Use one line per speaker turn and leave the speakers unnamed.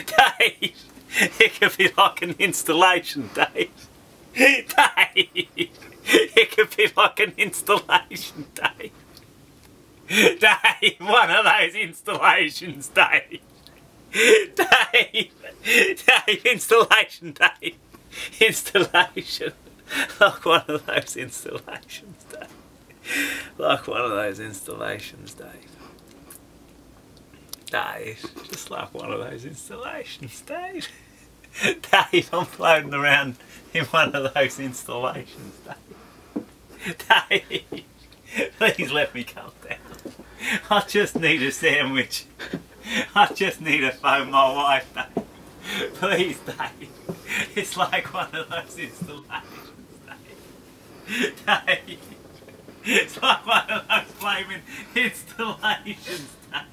Dave, it could be like an installation, Dave. Dave, it could be like an installation, Dave. Dave, one of those installations, Dave. Dave, Dave, installation, Dave. Installation. Like one of those installations, Dave. Like one of those installations, Dave. Dave, just like one of those installations, Dave. Dave, I'm floating around in one of those installations, Dave. Dave, please let me calm down. I just need a sandwich. I just need to phone my wife, Dave. Please, Dave. It's like one of those installations, Dave. Dave. It's like one of those flaming installations, Dave.